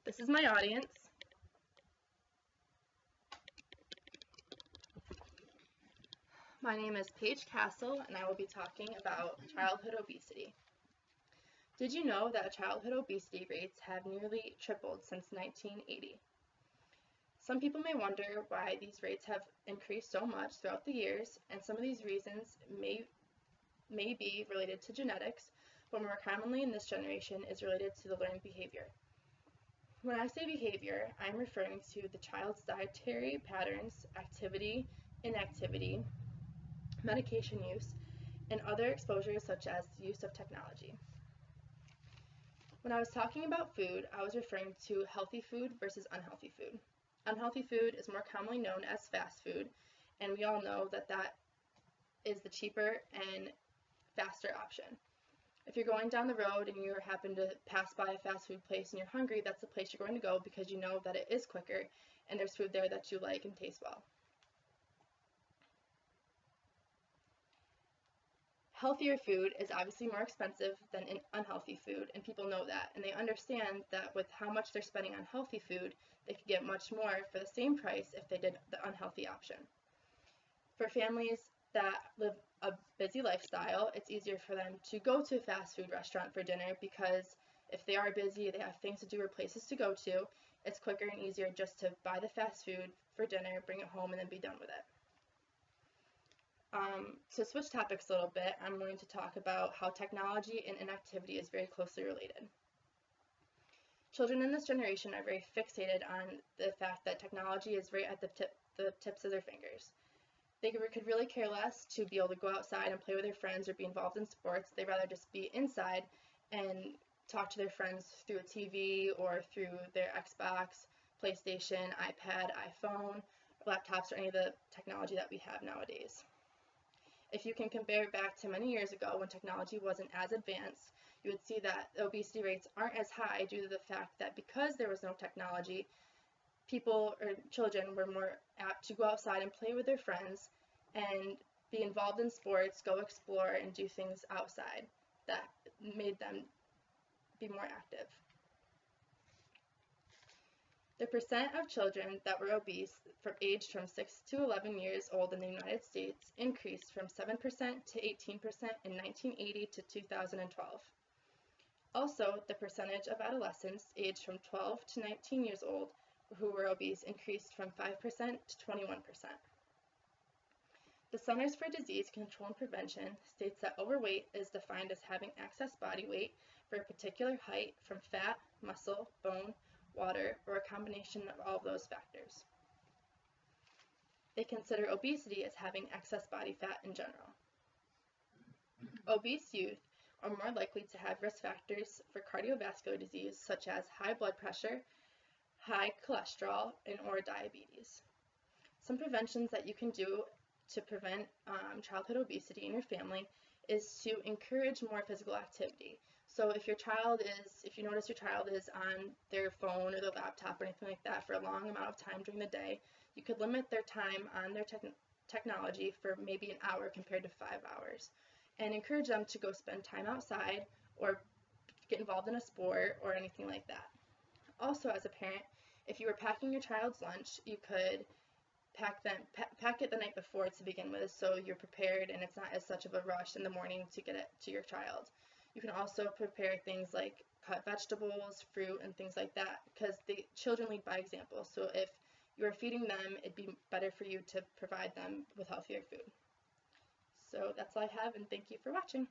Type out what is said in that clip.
This is my audience. My name is Paige Castle, and I will be talking about childhood obesity. Did you know that childhood obesity rates have nearly tripled since 1980? Some people may wonder why these rates have increased so much throughout the years, and some of these reasons may be related to genetics, but more commonly in this generation is related to the learned behavior. When I say behavior, I'm referring to the child's dietary patterns, activity, inactivity, medication use, and other exposures such as the use of technology. When I was talking about food, I was referring to healthy food versus unhealthy food. Unhealthy food is more commonly known as fast food, and we all know that that is the cheaper and faster option. If you're going down the road and you happen to pass by a fast food place and you're hungry, that's the place you're going to go because you know that it is quicker and there's food there that you like and tastes well. Healthier food is obviously more expensive than unhealthy food, and people know that, and they understand that with how much they're spending on healthy food, they could get much more for the same price if they did the unhealthy option. For families that live a busy lifestyle, it's easier for them to go to a fast food restaurant for dinner because if they are busy, they have things to do or places to go to, it's quicker and easier just to buy the fast food for dinner, bring it home, and then be done with it. To switch topics a little bit, I'm going to talk about how technology and inactivity is very closely related. Children in this generation are very fixated on the fact that technology is right at the tips of their fingers. They could really care less to be able to go outside and play with their friends or be involved in sports. They'd rather just be inside and talk to their friends through a TV or through their Xbox, PlayStation, iPad, iPhone, laptops, or any of the technology that we have nowadays. If you can compare it back to many years ago when technology wasn't as advanced, you would see that the obesity rates aren't as high due to the fact that because there was no technology, people or children were more apt to go outside and play with their friends and be involved in sports, go explore, and do things outside that made them be more active. The percent of children that were obese aged from 6 to 11 years old in the United States increased from 7% to 18% in 1980 to 2012. Also, the percentage of adolescents aged from 12 to 19 years old who were obese increased from 5% to 21%. The Centers for Disease Control and Prevention states that overweight is defined as having excess body weight for a particular height from fat, muscle, bone, water, or a combination of all of those factors. They consider obesity as having excess body fat in general. Obese youth are more likely to have risk factors for cardiovascular disease such as high blood pressure, high cholesterol, and or diabetes. Some preventions that you can do to prevent childhood obesity in your family is to encourage more physical activity. So if you notice your child is on their phone or their laptop or anything like that for a long amount of time during the day, you could limit their time on their technology for maybe an hour compared to 5 hours, and encourage them to go spend time outside or get involved in a sport or anything like that. Also, as a parent, if you were packing your child's lunch, you could pack it the night before to begin with so you're prepared and it's not as such of a rush in the morning to get it to your child. You can also prepare things like cut vegetables, fruit, and things like that because the children lead by example. So if you are feeding them, it'd be better for you to provide them with healthier food. So that's all I have, and thank you for watching.